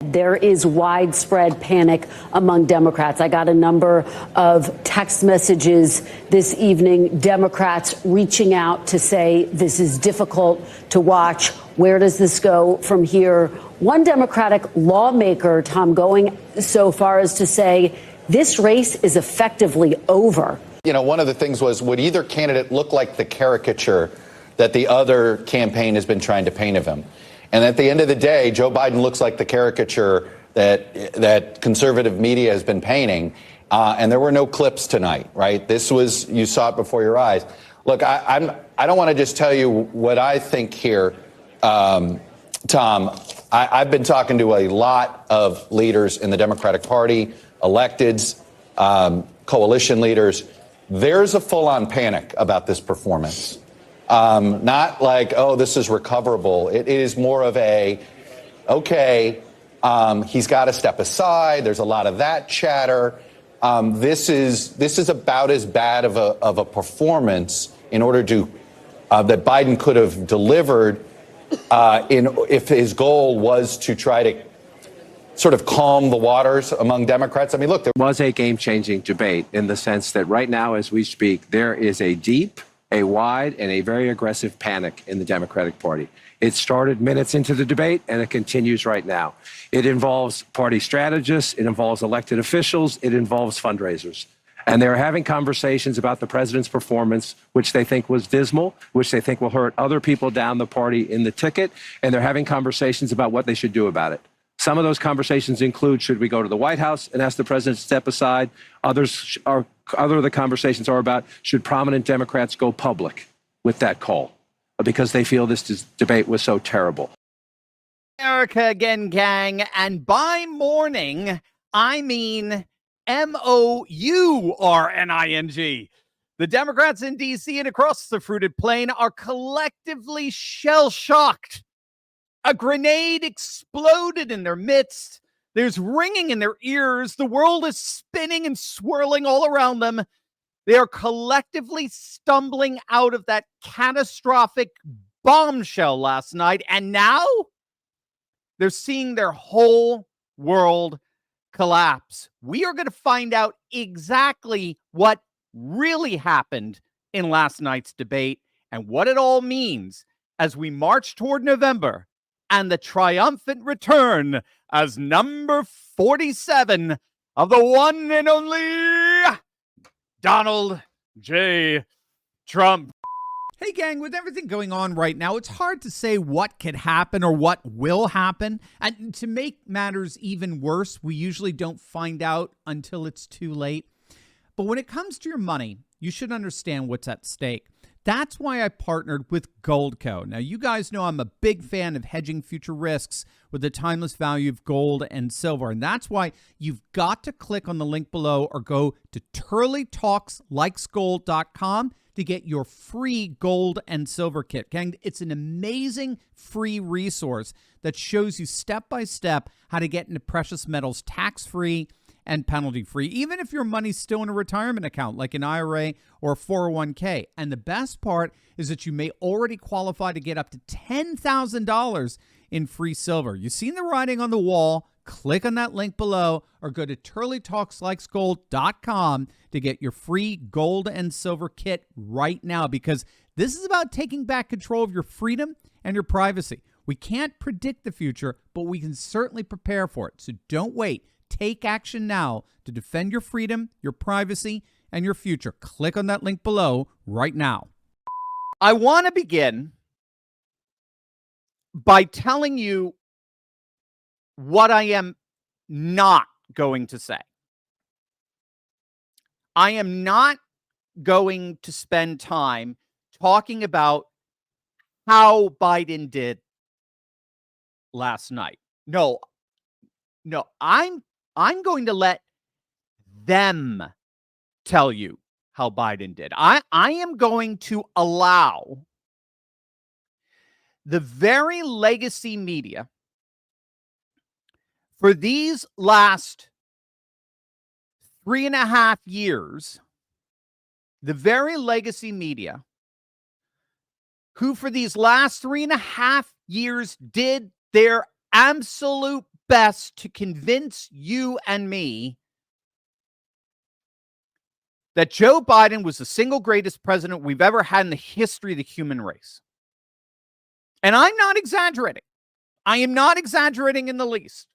There is widespread panic among Democrats. I got a number of text messages this evening, Democrats reaching out to say this is difficult to watch. Where does this go from here? One Democratic lawmaker, Tom, going so far as to say this race is effectively over. You know, one of the things was, would either candidate look like the caricature that the other campaign has been trying to paint of him? And at the end of the day, Joe Biden looks like the caricature that conservative media has been painting. And there were no clips tonight, right? This was, you saw it before your eyes. Look, I don't want to just tell you what I think here, Tom. I've been talking to a lot of leaders in the Democratic Party, electeds, coalition leaders. There's a full-on panic about this performance. Not like, oh, this is recoverable. It is more of a, okay, he's got to step aside. There's a lot of that chatter. This is about as bad of a performance in order to that Biden could have delivered if his goal was to try to sort of calm the waters among Democrats. I mean, look, there was a game-changing debate in the sense that right now, as we speak, there is a deep, a wide, and a very aggressive panic in the Democratic Party. It started minutes into the debate, and it continues right now. It involves party strategists, it involves elected officials, it involves fundraisers. And they're having conversations about the president's performance, which they think was dismal, which they think will hurt other people down the party in the ticket, and they're having conversations about what they should do about it. Some of those conversations include, should we go to the White House and ask the president to step aside? Other of the conversations are about, should prominent Democrats go public with that call because they feel this debate was so terrible. America again, gang. And by morning, I mean MOURNING. The Democrats in D.C. and across the fruited plain are collectively shell-shocked. A grenade exploded in their midst. There's ringing in their ears. The world is spinning and swirling all around them. They are collectively stumbling out of that catastrophic bombshell last night. And now they're seeing their whole world collapse. We are going to find out exactly what really happened in last night's debate and what it all means as we march toward November and the triumphant return as number 47 of the one and only Donald J. Trump. Hey, gang, with everything going on right now, it's hard to say what could happen or what will happen. And to make matters even worse, we usually don't find out until it's too late. But when it comes to your money, you should understand what's at stake. That's why I partnered with Goldco. Now, you guys know I'm a big fan of hedging future risks with the timeless value of gold and silver. And that's why you've got to click on the link below or go to turleytalkslikesgold.com to get your free gold and silver kit. Gang, it's an amazing free resource that shows you step-by-step how to get into precious metals tax-free and penalty-free, even if your money's still in a retirement account like an IRA or a 401k. And the best part is that you may already qualify to get up to $10,000 in free silver. You've seen the writing on the wall. Click on that link below or go to turleytalkslikesgold.com to get your free gold and silver kit right now, because this is about taking back control of your freedom and your privacy. We can't predict the future, but we can certainly prepare for it. So don't wait. Take action now to defend your freedom, your privacy, and your future. Click on that link below right now. I want to begin by telling you what I am not going to say. I am not going to spend time talking about how Biden did last night. No, I'm going to let them tell you how Biden did. I am going to allow the very legacy media for these last 3.5 years, the very legacy media who for these last 3.5 years did their absolute best to convince you and me that Joe Biden was the single greatest president we've ever had in the history of the human race. And I'm not exaggerating. I am not exaggerating in the least.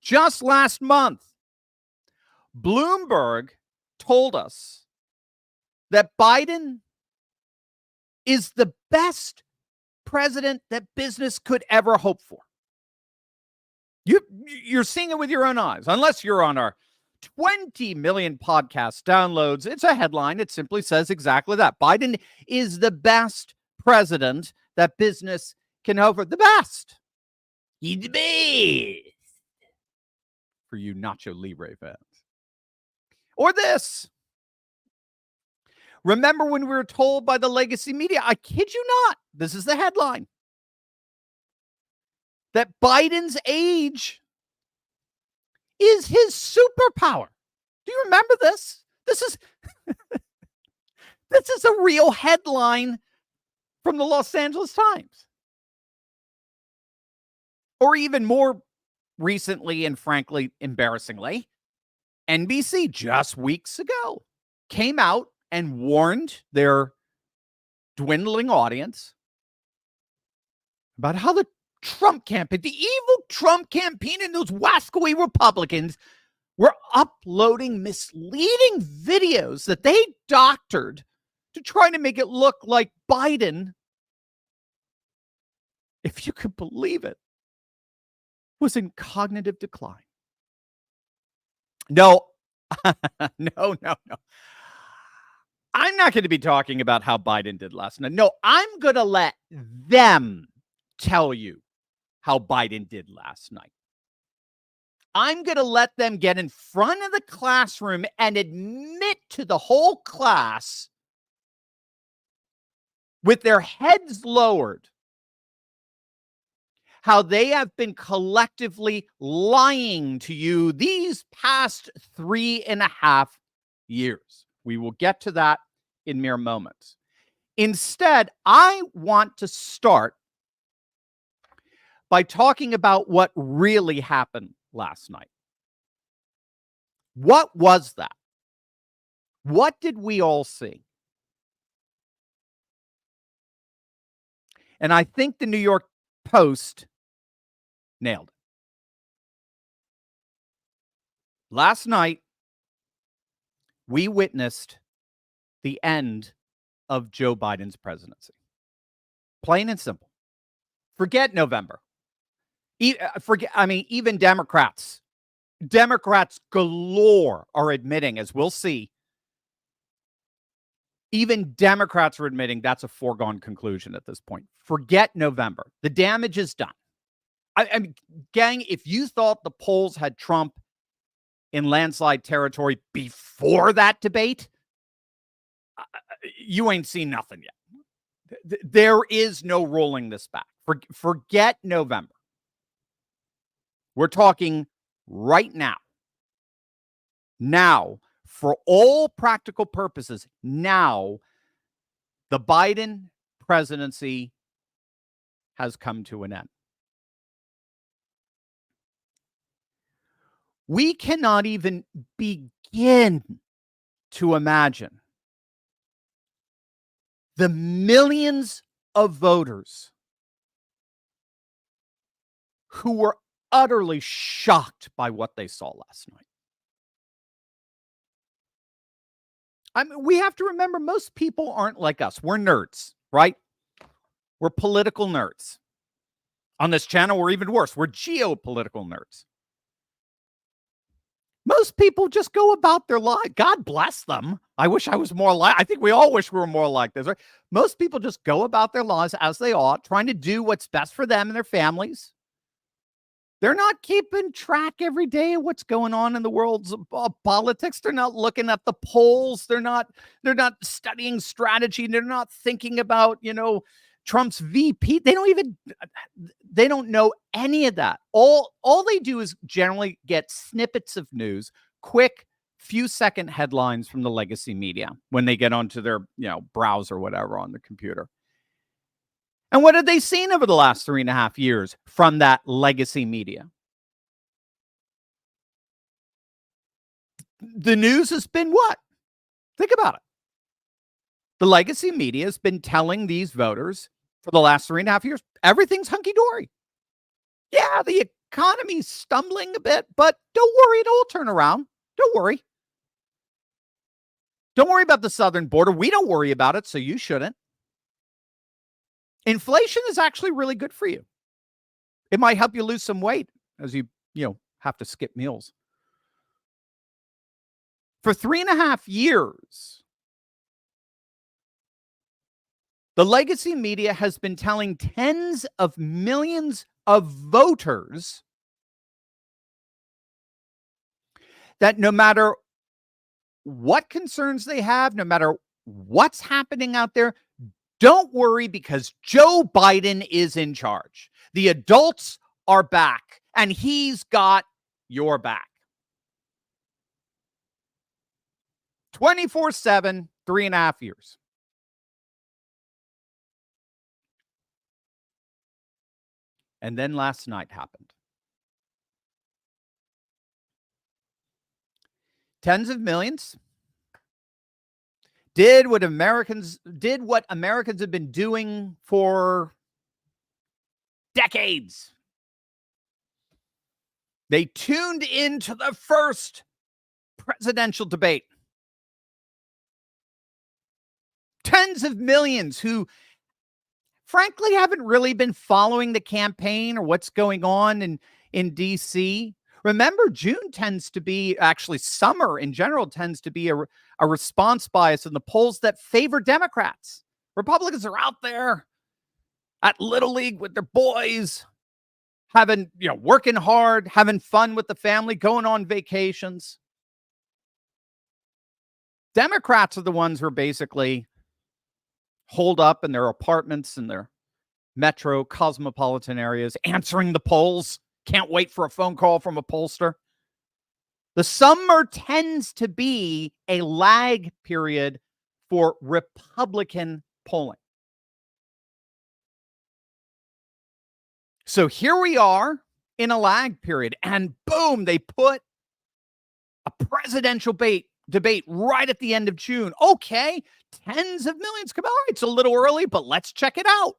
Just last month, Bloomberg told us that Biden is the best president that business could ever hope for. You're seeing it with your own eyes, unless you're on our 20 million podcast downloads. It's a headline. It simply says exactly that. Biden is the best president that business can hope for. The best. He's the best. For you Nacho Libre fans. Or this. Remember when we were told by the legacy media, I kid you not, this is the headline, that Biden's age is his superpower. Do you remember this? This is a real headline from the Los Angeles Times. Or even more recently and frankly embarrassingly, NBC just weeks ago came out and warned their dwindling audience about how the Trump campaign, the evil Trump campaign, and those wascally Republicans were uploading misleading videos that they doctored to try to make it look like Biden, if you could believe it, was in cognitive decline. No. No. I'm not going to be talking about how Biden did last night. No, I'm going to let them tell you how Biden did last night. I'm going to let them get in front of the classroom and admit to the whole class with their heads lowered how they have been collectively lying to you these past 3.5 years. We will get to that in mere moments. Instead, I want to start by talking about what really happened last night. What was that? What did we all see? And I think the New York Post nailed it. Last night, we witnessed the end of Joe Biden's presidency. Plain and simple. Forget November. Even Democrats galore are admitting, as we'll see, even Democrats are admitting that's a foregone conclusion at this point. Forget November. The damage is done. I mean, gang, if you thought the polls had Trump in landslide territory before that debate, you ain't seen nothing yet. There is no rolling this back. Forget November. We're talking right now. Now, for all practical purposes, now the Biden presidency has come to an end. We cannot even begin to imagine the millions of voters who were utterly shocked by what they saw last night. I mean, we have to remember most people aren't like us. We're nerds, right? We're political nerds. On this channel, we're even worse. We're geopolitical nerds. Most people just go about their life. God bless them. I wish I was more like, I think we all wish we were more like this, right? Most people just go about their lives as they ought, trying to do what's best for them and their families. They're not keeping track every day of what's going on in the world's politics. They're not looking at the polls. They're not studying strategy. They're not thinking about, Trump's VP. They don't know any of that. All they do is generally get snippets of news, quick few second headlines from the legacy media when they get onto their, browser or whatever on the computer. And what have they seen over the last 3.5 years from that legacy media? The news has been what? Think about it. The legacy media has been telling these voters for the last 3.5 years, everything's hunky-dory. Yeah, the economy's stumbling a bit, but don't worry, it'll all turn around. Don't worry. Don't worry about the southern border. We don't worry about it, so you shouldn't. Inflation is actually really good for you. It might help you lose some weight as you have to skip meals. For 3.5 years, the legacy media has been telling tens of millions of voters that no matter what concerns they have, no matter what's happening out there, don't worry because Joe Biden is in charge. The adults are back and he's got your back. 24/7, 3.5 years. And then last night happened. Tens of millions did what Americans have been doing for decades. They tuned into the first presidential debate. Tens of millions who, frankly, haven't really been following the campaign or what's going on in D.C. Remember, June tends to be, actually summer in general tends to be a response bias in the polls that favor Democrats. Republicans are out there at Little League with their boys, having, working hard, having fun with the family, going on vacations. Democrats are the ones who are basically holed up in their apartments in their metro cosmopolitan areas, answering the polls. Can't wait for a phone call from a pollster. The summer tends to be a lag period for Republican polling. So here we are in a lag period, and boom, they put a presidential debate right at the end of June. Okay, tens of millions. Come on, it's a little early, but let's check it out.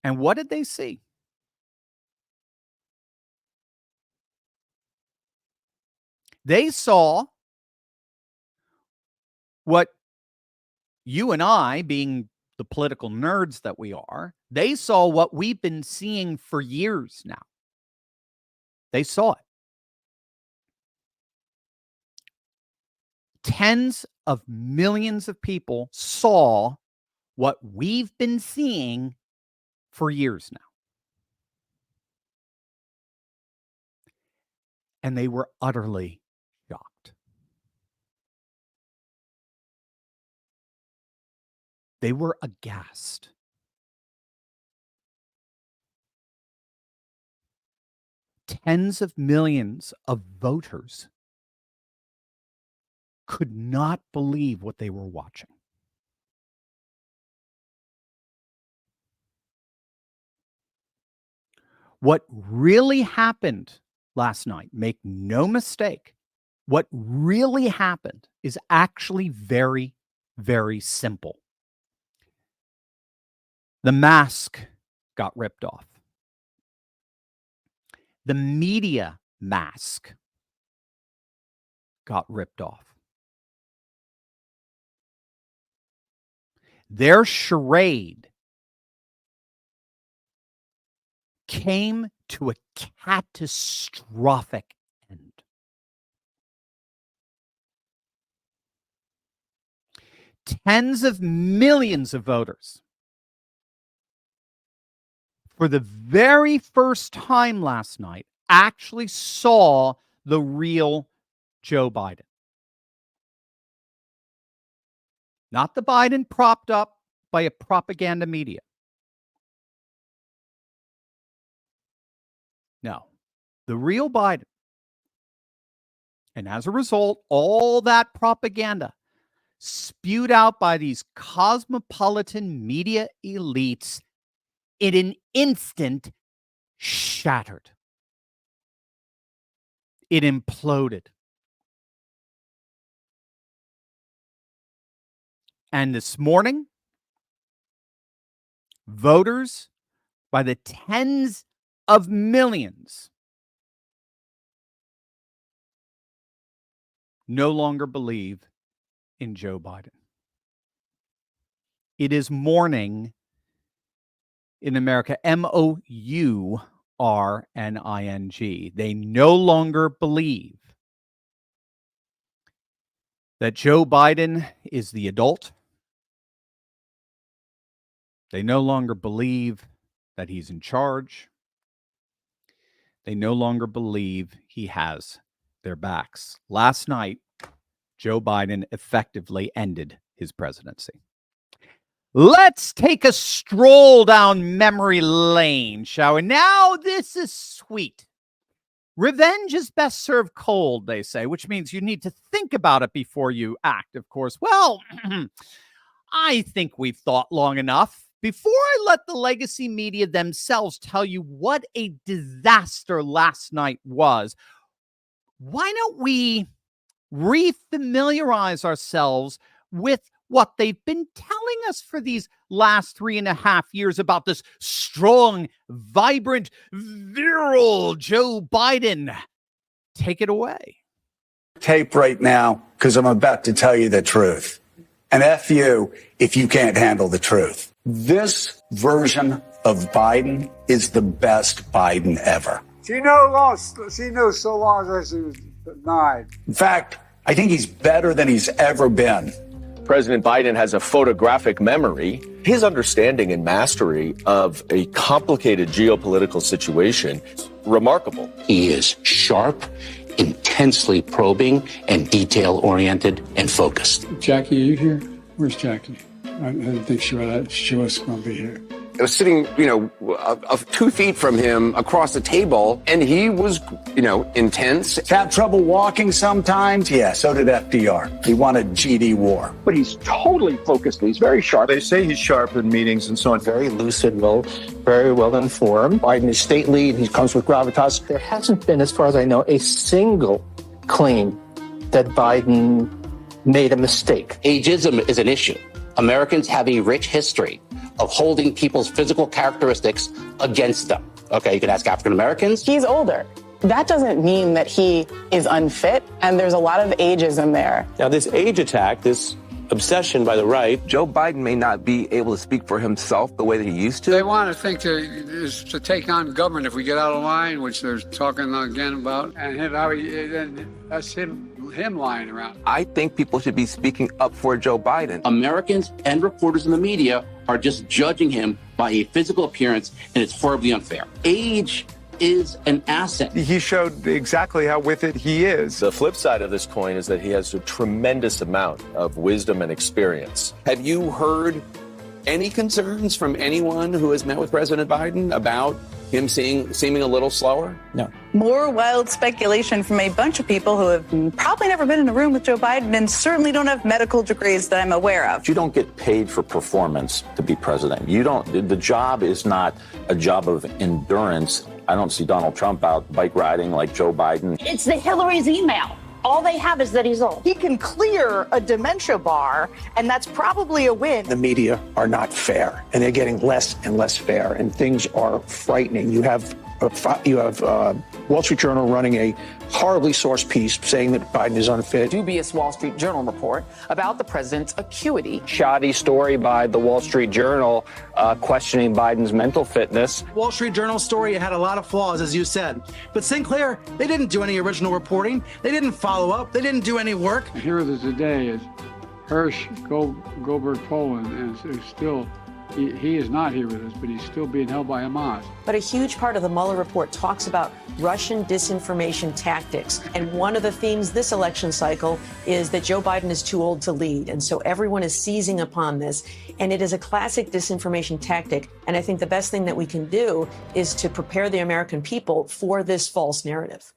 And what did they see? They saw what you and I, being the political nerds that we are, they saw what we've been seeing for years now. They saw it. Tens of millions of people saw what we've been seeing for years now. And they were utterly shocked. They were aghast. Tens of millions of voters could not believe what they were watching. What really happened last night, make no mistake, what really happened is actually very, very simple. The mask got ripped off. The media mask got ripped off. Their charade came to a catastrophic end. Tens of millions of voters, for the very first time last night, actually saw the real Joe Biden. Not the Biden propped up by a propaganda media. No, the real Biden. And as a result, all that propaganda spewed out by these cosmopolitan media elites in an instant shattered. It imploded. And this morning, voters by the tens of millions no longer believe in Joe Biden. It is mourning in America, MOURNING. They no longer believe that Joe Biden is the adult. They no longer believe that he's in charge. They no longer believe he has their backs. Last night, Joe Biden effectively ended his presidency. Let's take a stroll down memory lane, shall we? Now, this is sweet. Revenge is best served cold, they say, which means you need to think about it before you act, of course. Well, I think we've thought long enough. Before I let the legacy media themselves tell you what a disaster last night was, why don't we refamiliarize ourselves with what they've been telling us for these last 3.5 years about this strong, vibrant, virile Joe Biden. Take it away. Tape right now, because I'm about to tell you the truth. And F you if you can't handle the truth. This version of Biden is the best Biden ever. She knows so long as she was 9. In fact, I think he's better than he's ever been. President Biden has a photographic memory. His understanding and mastery of a complicated geopolitical situation is remarkable. He is sharp, intensely probing, and detail-oriented and focused. Jackie, are you here? Where's Jackie? I didn't think she was going to be here. I was sitting, 2 feet from him across the table, and he was, intense. Have trouble walking sometimes? Yeah, so did FDR. He wanted GD war. But he's totally focused. He's very sharp. They say he's sharp in meetings and so on. Very lucid, very well informed. Biden is stately, and he comes with gravitas. There hasn't been, as far as I know, a single claim that Biden made a mistake. Ageism is an issue. Americans have a rich history of holding people's physical characteristics against them. Okay, you can ask African Americans. He's older. That doesn't mean that he is unfit, and there's a lot of ageism there. Now, this age attack, this obsession by the right. Joe Biden may not be able to speak for himself the way that he used to. They want to think to take on government if we get out of line, which they're talking again about, and that's him lying around. I think people should be speaking up for Joe Biden. Americans and reporters in the media are just judging him by a physical appearance, and it's horribly unfair. Age is an asset. He showed exactly how with it he is. The flip side of this coin is that he has a tremendous amount of wisdom and experience. Have you heard any concerns from anyone who has met with President Biden about him seeming a little slower? No. More wild speculation from a bunch of people who have probably never been in a room with Joe Biden and certainly don't have medical degrees that I'm aware of. You don't get paid for performance to be president. The job is not a job of endurance. I don't see Donald Trump out bike riding like Joe Biden. It's the Hillary's email. All they have is that he's old. He can clear a dementia bar, and that's probably a win. The media are not fair, and they're getting less and less fair, and things are frightening. You have Wall Street Journal running a horribly sourced piece saying that Biden is unfit. Dubious Wall Street Journal report about the president's acuity. Shoddy story by the Wall Street Journal questioning Biden's mental fitness. Wall Street Journal story had a lot of flaws, as you said. But Sinclair, they didn't do any original reporting. They didn't follow up. They didn't do any work. The hero of today is Hirsch Goldberg Poland, and still, he is not here with us, but he's still being held by Hamas. But a huge part of the Mueller report talks about Russian disinformation tactics. And one of the themes this election cycle is that Joe Biden is too old to lead. And so everyone is seizing upon this. And it is a classic disinformation tactic. And I think the best thing that we can do is to prepare the American people for this false narrative.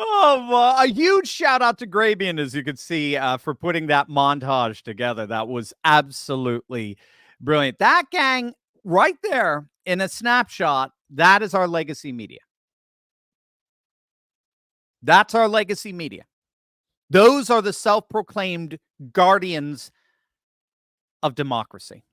Oh, a huge shout out to Grabian, as you can see, for putting that montage together. That was absolutely Brilliant. That gang right there in a snapshot, that is our legacy media. That's our legacy media. Those are the self-proclaimed guardians of democracy.